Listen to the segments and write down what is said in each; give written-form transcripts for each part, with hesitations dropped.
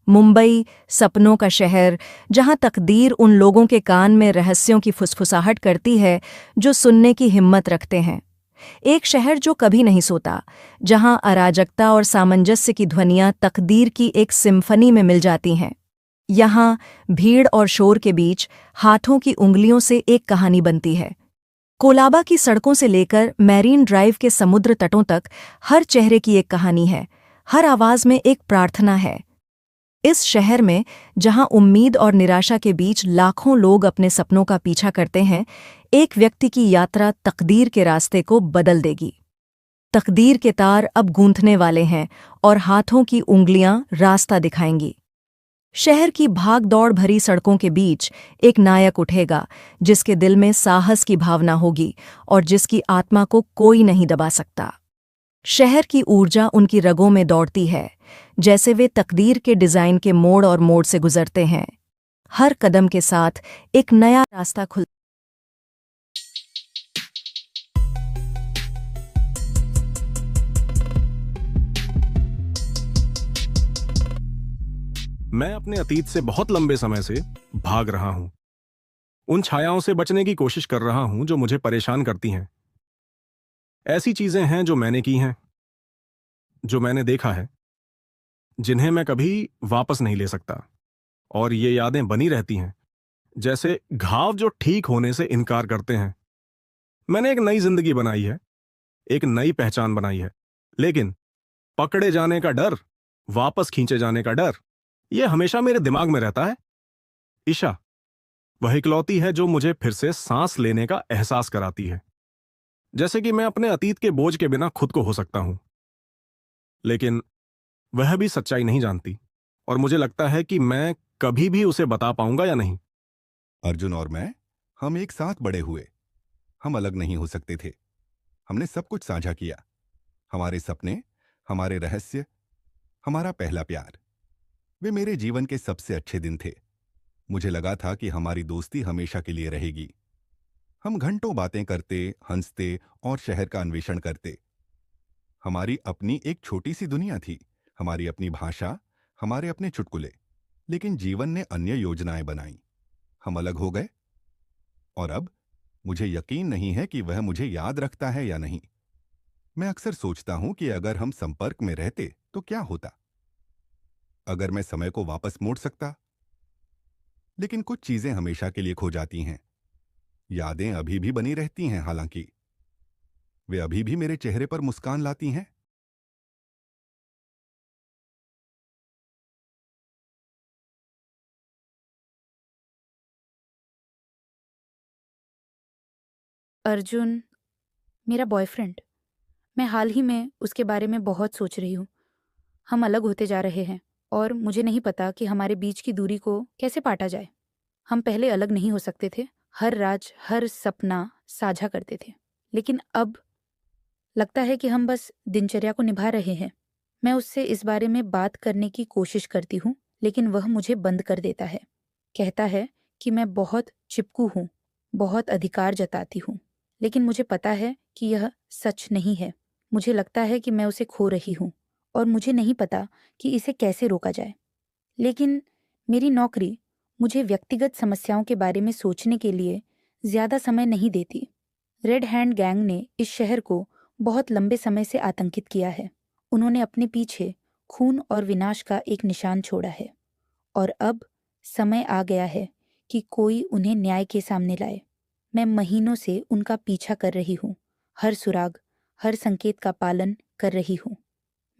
मुंबई, सपनों का शहर, जहां तकदीर उन लोगों के कान में रहस्यों की फुसफुसाहट करती है जो सुनने की हिम्मत रखते हैं। एक शहर जो कभी नहीं सोता, जहां अराजकता और सामंजस्य की ध्वनियां तकदीर की एक सिम्फनी में मिल जाती हैं। यहाँ भीड़ और शोर के बीच हाथों की उंगलियों से एक कहानी बनती है। कोलाबा की सड़कों से लेकर मैरीन ड्राइव के समुद्र तटों तक हर चेहरे की एक कहानी है, हर आवाज में एक प्रार्थना है। इस शहर में, जहां उम्मीद और निराशा के बीच लाखों लोग अपने सपनों का पीछा करते हैं, एक व्यक्ति की यात्रा तकदीर के रास्ते को बदल देगी। तकदीर के तार अब गूंथने वाले हैं और हाथों की उंगलियां रास्ता दिखाएंगी। शहर की भाग दौड़ भरी सड़कों के बीच एक नायक उठेगा, जिसके दिल में साहस की भावना होगी और जिसकी आत्मा को कोई नहीं दबा सकता। शहर की ऊर्जा उनकी रगों में दौड़ती है, जैसे वे तकदीर के डिजाइन के मोड़ और मोड़ से गुजरते हैं। हर कदम के साथ एक नया रास्ता खुल। मैं अपने अतीत से बहुत लंबे समय से भाग रहा हूं। उन छायाओं से बचने की कोशिश कर रहा हूं जो मुझे परेशान करती हैं। ऐसी चीजें हैं जो मैंने की हैं, जो मैंने देखा है, जिन्हें मैं कभी वापस नहीं ले सकता। और ये यादें बनी रहती हैं, जैसे घाव जो ठीक होने से इनकार करते हैं। मैंने एक नई जिंदगी बनाई है, एक नई पहचान बनाई है, लेकिन पकड़े जाने का डर, वापस खींचे जाने का डर, यह हमेशा मेरे दिमाग में रहता है। ईशा वह इकलौती है जो मुझे फिर से सांस लेने का एहसास कराती है, जैसे कि मैं अपने अतीत के बोझ के बिना खुद को हो सकता हूं। लेकिन वह भी सच्चाई नहीं जानती, और मुझे लगता है कि मैं कभी भी उसे बता पाऊंगा या नहीं। अर्जुन और मैं, हम एक साथ बड़े हुए। हम अलग नहीं हो सकते थे। हमने सब कुछ साझा किया, हमारे सपने, हमारे रहस्य, हमारा पहला प्यार। वे मेरे जीवन के सबसे अच्छे दिन थे। मुझे लगा था कि हमारी दोस्ती हमेशा के लिए रहेगी। हम घंटों बातें करते, हंसते और शहर का अन्वेषण करते। हमारी अपनी एक छोटी सी दुनिया थी, हमारी अपनी भाषा, हमारे अपने चुटकुले। लेकिन जीवन ने अन्य योजनाएं बनाई। हम अलग हो गए, और अब मुझे यकीन नहीं है कि वह मुझे याद रखता है या नहीं। मैं अक्सर सोचता हूं कि अगर हम संपर्क में रहते तो क्या होता, अगर मैं समय को वापस मोड़ सकता। लेकिन कुछ चीजें हमेशा के लिए खो जाती हैं। यादें अभी भी बनी रहती हैं, हालांकि वे अभी भी मेरे चेहरे पर मुस्कान लाती हैं। अर्जुन, मेरा बॉयफ्रेंड। मैं हाल ही में उसके बारे में बहुत सोच रही हूँ। हम अलग होते जा रहे हैं और मुझे नहीं पता कि हमारे बीच की दूरी को कैसे पाटा जाए। हम पहले अलग नहीं हो सकते थे, हर राज, हर सपना साझा करते थे। लेकिन अब लगता है कि हम बस दिनचर्या को निभा रहे हैं। मैं उससे इस बारे में बात करने की कोशिश करती हूँ, लेकिन वह मुझे बंद कर देता है। कहता है कि मैं बहुत चिपकू हूँ, बहुत अधिकार जताती हूँ। लेकिन मुझे पता है कि यह सच नहीं है। मुझे लगता है कि मैं उसे खो रही हूँ और मुझे नहीं पता कि इसे कैसे रोका जाए। लेकिन मेरी नौकरी मुझे व्यक्तिगत समस्याओं के बारे में सोचने के लिए ज्यादा समय नहीं देती। रेड हैंड गैंग ने इस शहर को बहुत लंबे समय से आतंकित किया है। उन्होंने अपने पीछे खून और विनाश का एक निशान छोड़ा है, और अब समय आ गया है कि कोई उन्हें न्याय के सामने लाए। मैं महीनों से उनका पीछा कर रही हूँ, हर सुराग, हर संकेत का पालन कर रही हूँ।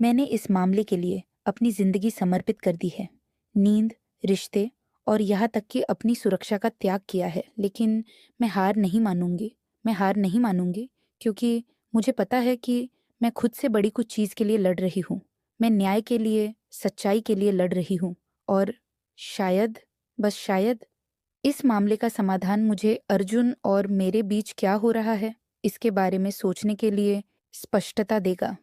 मैंने इस मामले के लिए अपनी जिंदगी समर्पित कर दी है, नींद, रिश्ते और यहाँ तक कि अपनी सुरक्षा का त्याग किया है। लेकिन मैं हार नहीं मानूंगी। मैं हार नहीं मानूंगी, क्योंकि मुझे पता है कि मैं खुद से बड़ी कुछ चीज़ के लिए लड़ रही हूँ। मैं न्याय के लिए, सच्चाई के लिए लड़ रही हूँ। और शायद, बस शायद, इस मामले का समाधान मुझे अर्जुन और मेरे बीच क्या हो रहा है, इसके बारे में सोचने के लिए स्पष्टता देगा।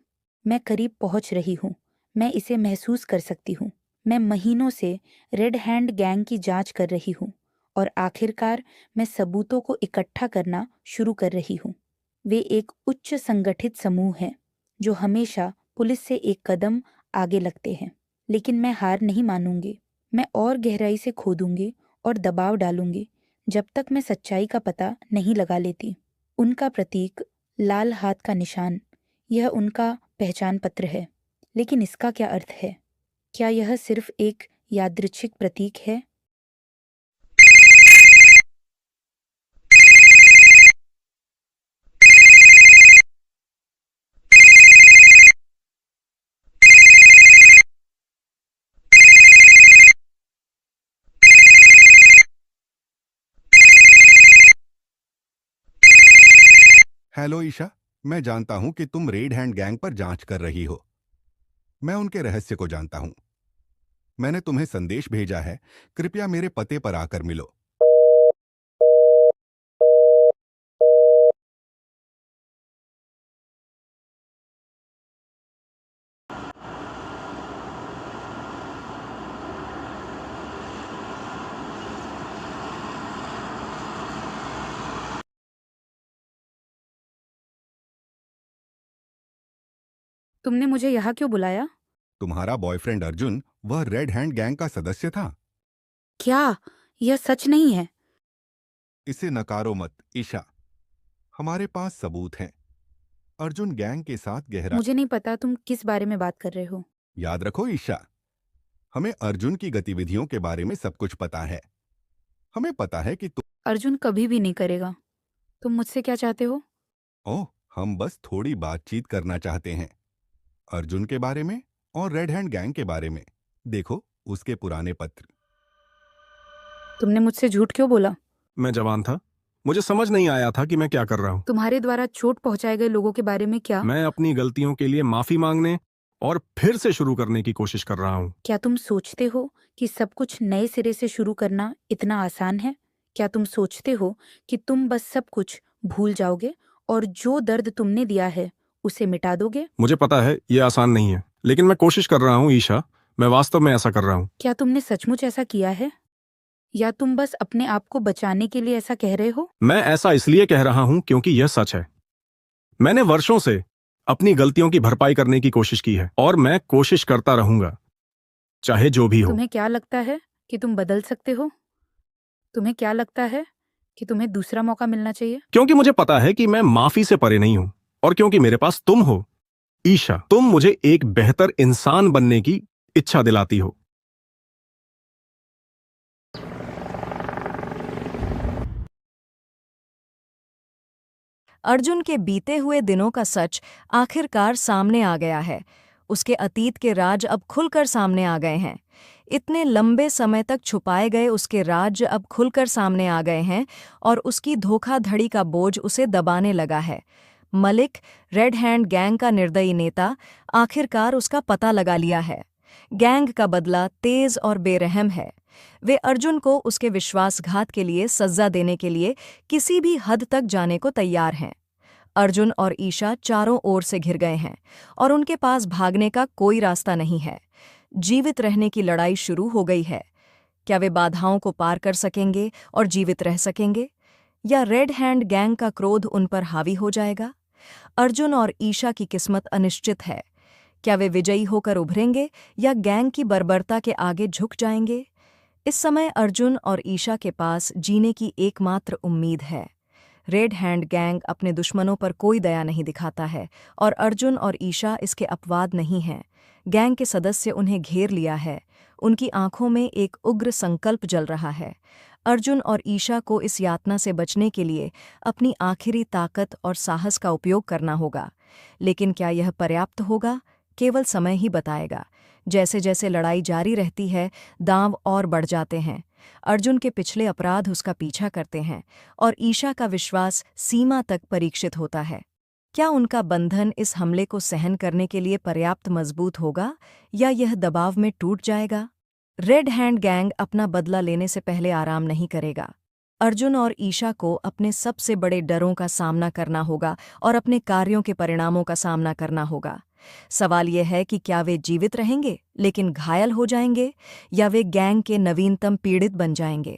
मैं करीब पहुंच रही हूँ। मैं इसे महसूस कर सकती हूँ। मैं महीनों से रेड हैंड गैंग की जांच कर रही हूँ, और आखिरकार मैं सबूतों को इकट्ठा करना शुरू कर रही हूँ। वे एक उच्च संगठित समूह हैं जो हमेशा पुलिस से एक कदम आगे लगते हैं। लेकिन मैं हार नहीं मानूंगी। मैं और गहराई से खोदूंगी और दबाव डालूंगी जब तक मैं सच्चाई का पता नहीं लगा लेती। उनका प्रतीक, लाल हाथ का निशान, यह उनका पहचान पत्र है। लेकिन इसका क्या अर्थ है? क्या यह सिर्फ एक यादृच्छिक प्रतीक है? हेलो ईशा, मैं जानता हूं कि तुम रेड हैंड गैंग पर जांच कर रही हो। मैं उनके रहस्य को जानता हूं। मैंने तुम्हें संदेश भेजा है, कृपया मेरे पते पर आकर मिलो। तुमने मुझे यहाँ क्यों बुलाया? तुम्हारा बॉयफ्रेंड अर्जुन वह रेड हैंड गैंग का सदस्य था। क्या यह सच नहीं है? इसे नकारो मत ईशा, हमारे पास सबूत हैं। अर्जुन गैंग के साथ गहरा। मुझे नहीं पता तुम किस बारे में बात कर रहे हो। याद रखो ईशा, हमें अर्जुन की गतिविधियों के बारे में सब कुछ पता है। हमें पता है कि तुम। अर्जुन कभी भी नहीं करेगा। तुम मुझसे क्या चाहते हो? ओह, हम बस थोड़ी बातचीत करना चाहते हैं, अर्जुन के बारे में और रेड हैंड गैंग के बारे में। देखो उसके पुराने पत्र। तुमने मुझसे झूठ क्यों बोला? मैं जवान था, मुझे समझ नहीं आया था कि मैं क्या कर रहा हूं। तुम्हारे द्वारा चोट पहुंचाए गए लोगों के बारे में क्या? मैं अपनी गलतियों के लिए माफी मांगने और फिर से शुरू करने की कोशिश कर रहा हूं। क्या तुम सोचते हो कि सब कुछ नए सिरे से शुरू करना इतना आसान है? क्या तुम सोचते हो कि तुम बस सब कुछ भूल जाओगे और जो दर्द तुमने दिया है उसे मिटा दोगे? मुझे पता है ये आसान नहीं है, लेकिन मैं कोशिश कर रहा हूं ईशा। मैं वास्तव में ऐसा कर रहा हूं। क्या तुमने सचमुच ऐसा किया है या तुम बस अपने आप को बचाने के लिए ऐसा कह रहे हो? मैं ऐसा इसलिए कह रहा हूं क्योंकि यह सच है। मैंने वर्षों से अपनी गलतियों की भरपाई करने की कोशिश की है और मैं कोशिश करता रहूंगा, चाहे जो भी हो। तुम्हें क्या लगता है कि तुम बदल सकते हो? तुम्हें क्या लगता है कि तुम्हें दूसरा मौका मिलना चाहिए? क्योंकि मुझे पता है कि मैं माफी से परे नहीं हूं और क्योंकि मेरे पास तुम हो ईशा। तुम मुझे एक बेहतर इंसान बनने की इच्छा दिलाती हो। अर्जुन के बीते हुए दिनों का सच आखिरकार सामने आ गया है। उसके अतीत के राज अब खुलकर सामने आ गए हैं। इतने लंबे समय तक छुपाए गए उसके राज अब खुलकर सामने आ गए हैं और उसकी धोखाधड़ी का बोझ उसे दबाने लगा है। मलिक, रेड हैंड गैंग का निर्दयी नेता, आखिरकार उसका पता लगा लिया है। गैंग का बदला तेज और बेरहम है। वे अर्जुन को उसके विश्वासघात के लिए सज़ा देने के लिए किसी भी हद तक जाने को तैयार हैं। अर्जुन और ईशा चारों ओर से घिर गए हैं और उनके पास भागने का कोई रास्ता नहीं है। जीवित रहने की लड़ाई शुरू हो गई है। क्या वे बाधाओं को पार कर सकेंगे और जीवित रह सकेंगे, या रेड हैंड गैंग का क्रोध उन पर हावी हो जाएगा? अर्जुन और ईशा की किस्मत अनिश्चित है। क्या वे विजयी होकर उभरेंगे या गैंग की बर्बरता के आगे झुक जाएंगे? इस समय अर्जुन और ईशा के पास जीने की एकमात्र उम्मीद है। रेड हैंड गैंग अपने दुश्मनों पर कोई दया नहीं दिखाता है और अर्जुन और ईशा इसके अपवाद नहीं हैं। गैंग के सदस्य उन्हें घेर लिया है। उनकी आंखों में एक उग्र संकल्प जल रहा है। अर्जुन और ईशा को इस यातना से बचने के लिए अपनी आखिरी ताकत और साहस का उपयोग करना होगा। लेकिन क्या यह पर्याप्त होगा? केवल समय ही बताएगा। जैसे जैसे लड़ाई जारी रहती है, दांव और बढ़ जाते हैं। अर्जुन के पिछले अपराध उसका पीछा करते हैं और ईशा का विश्वास सीमा तक परीक्षित होता है। क्या उनका बंधन इस हमले को सहन करने के लिए पर्याप्त मजबूत होगा या यह दबाव में टूट जाएगा? रेड हैंड गैंग अपना बदला लेने से पहले आराम नहीं करेगा। अर्जुन और ईशा को अपने सबसे बड़े डरों का सामना करना होगा और अपने कार्यों के परिणामों का सामना करना होगा। सवाल यह है कि क्या वे जीवित रहेंगे लेकिन घायल हो जाएंगे, या वे गैंग के नवीनतम पीड़ित बन जाएंगे?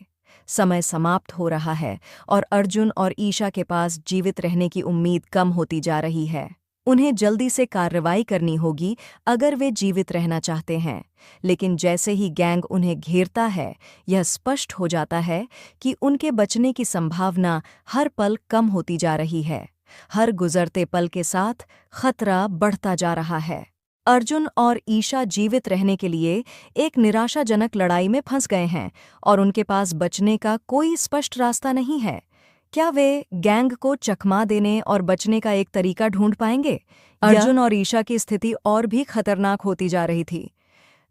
समय समाप्त हो रहा है और अर्जुन और ईशा के पास जीवित रहने की उम्मीद कम होती जा रही है। उन्हें जल्दी से कार्रवाई करनी होगी अगर वे जीवित रहना चाहते हैं। लेकिन जैसे ही गैंग उन्हें घेरता है, यह स्पष्ट हो जाता है कि उनके बचने की संभावना हर पल कम होती जा रही है। हर गुजरते पल के साथ खतरा बढ़ता जा रहा है। अर्जुन और ईशा जीवित रहने के लिए एक निराशाजनक लड़ाई में फंस गए हैं और उनके पास बचने का कोई स्पष्ट रास्ता नहीं है। क्या वे गैंग को चकमा देने और बचने का एक तरीका ढूंढ पाएंगे? अर्जुन और ईशा की स्थिति और भी खतरनाक होती जा रही थी।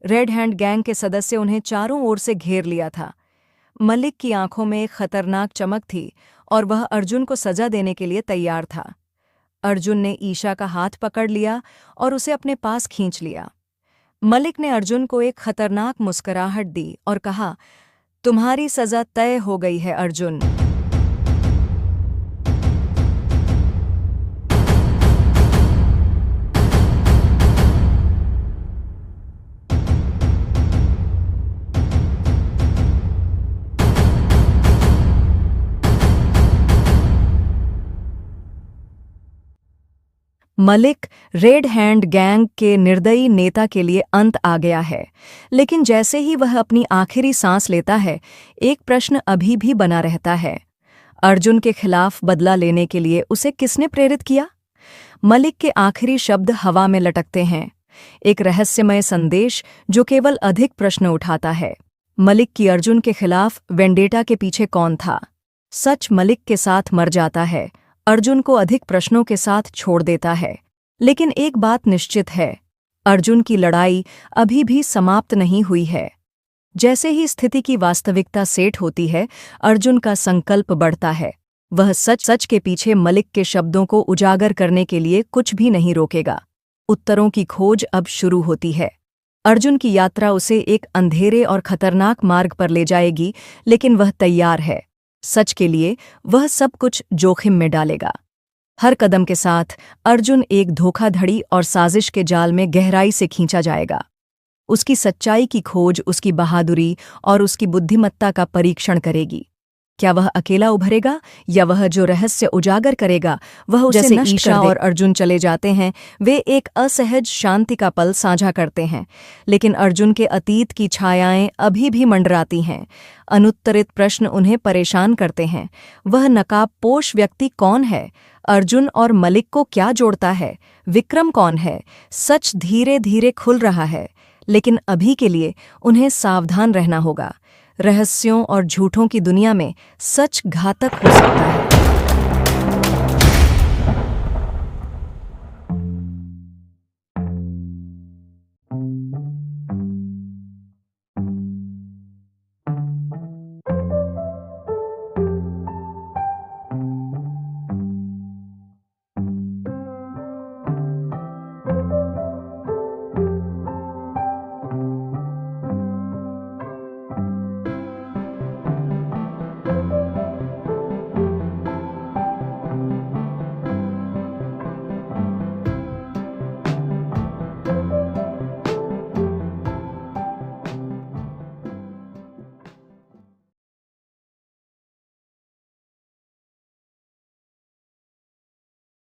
रेड हैंड गैंग के सदस्य उन्हें चारों ओर से घेर लिया था। मलिक की आंखों में एक खतरनाक चमक थी और वह अर्जुन को सजा देने के लिए तैयार था। अर्जुन ने ईशा का हाथ पकड़ लिया और उसे अपने पास खींच लिया। मलिक ने अर्जुन को एक खतरनाक मुस्कुराहट दी और कहा, तुम्हारी सजा तय हो गई है Arjun. Malik red hand gang के निर्दयी नेता के लिए अंत आ गया है। लेकिन जैसे ही वह अपनी आखिरी सांस लेता है, एक प्रश्न अभी भी बना रहता है। अर्जुन के खिलाफ बदला लेने के लिए उसे किसने प्रेरित किया? मलिक के आखिरी शब्द हवा में लटकते हैं, एक रहस्यमय संदेश जो केवल अधिक प्रश्न उठाता है। मलिक की अर्जुन के खिलाफ वेंडेटा के पीछे कौन था? सच मलिक के साथ मर जाता है, अर्जुन को अधिक प्रश्नों के साथ छोड़ देता है। लेकिन एक बात निश्चित है, अर्जुन की लड़ाई अभी भी समाप्त नहीं हुई है। जैसे ही स्थिति की वास्तविकता सेट होती है, अर्जुन का संकल्प बढ़ता है। वह सच के पीछे मलिक के शब्दों को उजागर करने के लिए कुछ भी नहीं रोकेगा। उत्तरों की खोज अब शुरू होती है। अर्जुन की यात्रा उसे एक अंधेरे और खतरनाक मार्ग पर ले जाएगी, लेकिन वह तैयार है। सच के लिए वह सब कुछ जोखिम में डालेगा। हर कदम के साथ अर्जुन एक धोखाधड़ी और साजिश के जाल में गहराई से खींचा जाएगा। उसकी सच्चाई की खोज उसकी बहादुरी और उसकी बुद्धिमत्ता का परीक्षण करेगी। क्या वह अकेला उभरेगा या वह जो रहस्य उजागर करेगा वह उसे नष्ट कर दे? ईशा और अर्जुन चले जाते हैं। वे एक असहज शांति का पल साझा करते हैं, लेकिन अर्जुन के अतीत की छायाएं अभी भी मंडराती हैं। अनुत्तरित प्रश्न उन्हें परेशान करते हैं। वह नकाबपोश व्यक्ति कौन है? अर्जुन और मलिक को क्या जोड़ता है? विक्रम कौन है? सच धीरे धीरे खुल रहा है, लेकिन अभी के लिए उन्हें सावधान रहना होगा। रहस्यों और झूठों की दुनिया में सच घातक हो सकता है।